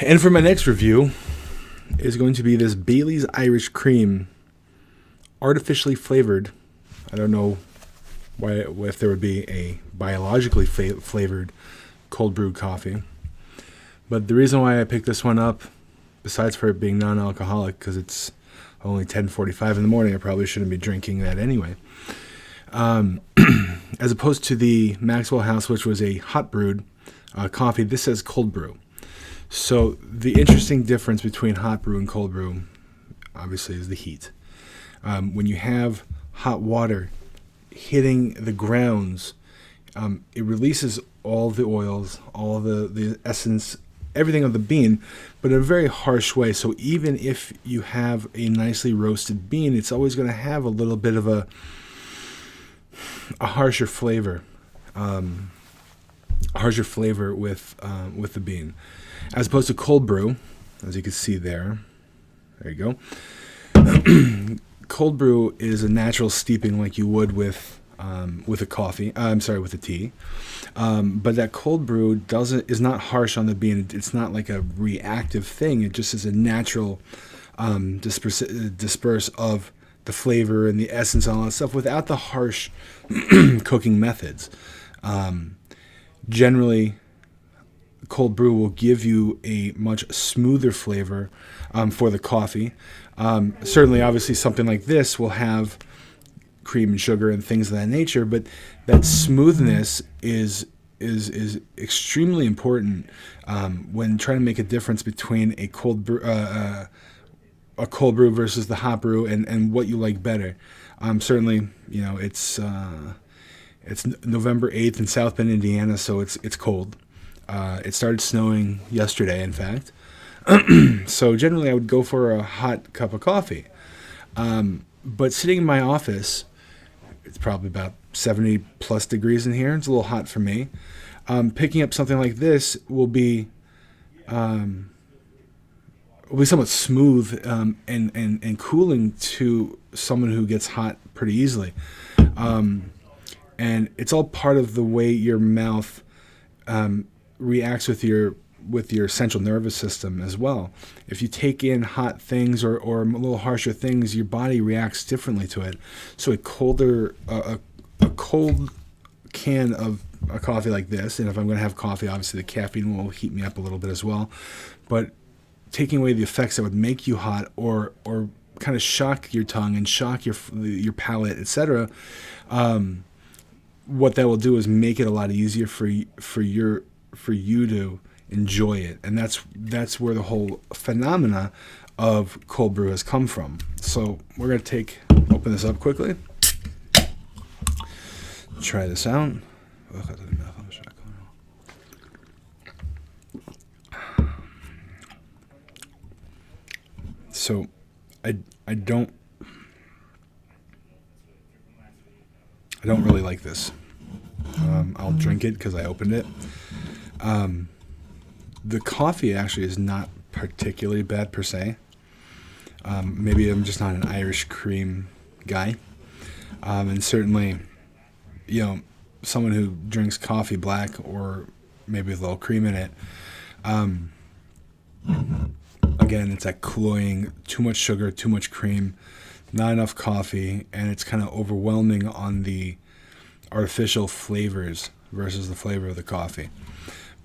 And for my next review is going to be this Bailey's Irish Cream, artificially flavored. I don't know if there would be a biologically flavored cold brewed coffee. But the reason why I picked this one up, besides for it being non-alcoholic, because it's only 10:45 in the morning, I probably shouldn't be drinking that anyway. As opposed to the Maxwell House, which was a hot brewed coffee, this says cold brew. So the interesting difference between hot brew and cold brew, obviously, is the heat. When you have hot water hitting the grounds, it releases all the oils, all the essence, everything of the bean, but in a very harsh way. So even if you have a nicely roasted bean, it's always going to have a little bit of a harsher flavor, with the bean, as opposed to cold brew, as you can see there. There you go. Cold brew is a natural steeping like you would with a coffee. With a tea. But that cold brew is not harsh on the bean. It's not like a reactive thing. It just is a natural disperse of the flavor and the essence and all that stuff without the harsh cooking methods. Generally, cold brew will give you a much smoother flavor for the coffee. Certainly, obviously, something like this will have cream and sugar and things of that nature, but that smoothness is extremely important when trying to make a difference between a cold brew versus the hot brew and what you like better. Certainly, it's November 8th in South Bend, Indiana, so it's cold. It started snowing yesterday, in fact. So generally I would go for a hot cup of coffee. But sitting in my office, it's probably about 70 plus degrees in here. It's a little hot for me. Picking up something like this will be somewhat smooth and cooling to someone who gets hot pretty easily. And it's all part of the way your mouth reacts with your central nervous system as well. If you take in hot things or a little harsher things, your body reacts differently to it. So a cold can of a coffee like this, and if I'm going to have coffee, obviously the caffeine will heat me up a little bit as well. But taking away the effects that would make you hot or kind of shock your tongue and shock your palate, etc., what that will do is make it a lot easier for you to enjoy it. And that's where the whole phenomena of cold brew has come from. So we're going to open this up quickly, try this out. So I don't really like this. I'll drink it because I opened it. The coffee actually is not particularly bad per se. Maybe I'm just not an Irish cream guy. And certainly, someone who drinks coffee black or maybe with a little cream in it, again, it's that cloying, too much sugar, too much cream, not enough coffee, and it's kind of overwhelming on the artificial flavors versus the flavor of the coffee.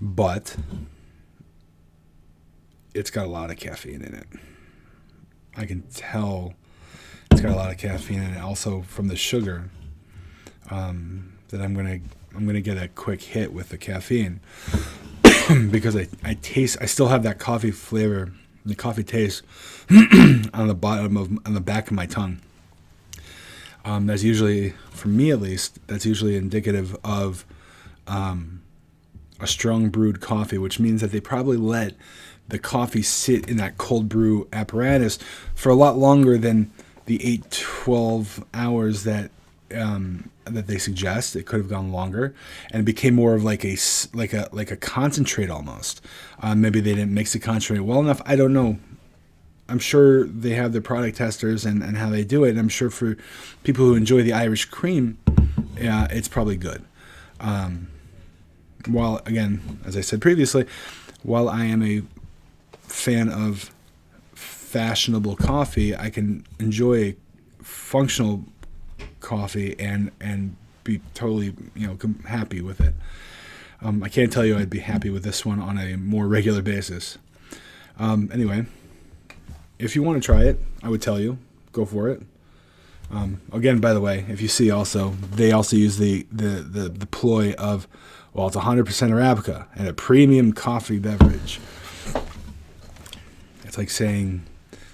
But it's got a lot of caffeine in it. I can tell it's got a lot of caffeine in it. Also from the sugar, that I'm gonna get a quick hit with the caffeine because I still have that coffee flavor, the coffee taste on the back of my tongue. That's usually, for me at least, that's usually indicative of a strong brewed coffee, which means that they probably let the coffee sit in that cold brew apparatus for a lot longer than the 8-12 hours that they suggest. It could have gone longer, and it became more of like a concentrate almost. Maybe they didn't mix the concentrate well enough. I don't know. I'm sure they have their product testers and how they do it. And I'm sure for people who enjoy the Irish cream, it's probably good. While, again, as I said previously, while I am a fan of fashionable coffee, I can enjoy functional coffee and be totally happy with it. I can't tell you I'd be happy with this one on a more regular basis. Anyway, if you want to try it, I would tell you, go for it. Again, by the way, if you see also, they also use the ploy of, well, it's 100% Arabica and a premium coffee beverage. It's like saying,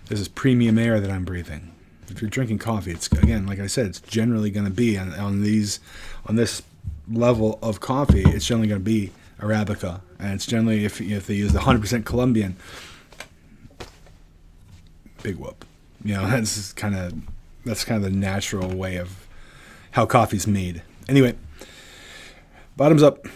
this is premium air that I'm breathing. If you're drinking coffee, it's, again, like I said, it's generally going to be on this level of coffee, it's generally going to be Arabica. And it's generally, if they use the 100% Colombian, big whoop. That's kind of the natural way of how coffee's made. Anyway, bottoms up.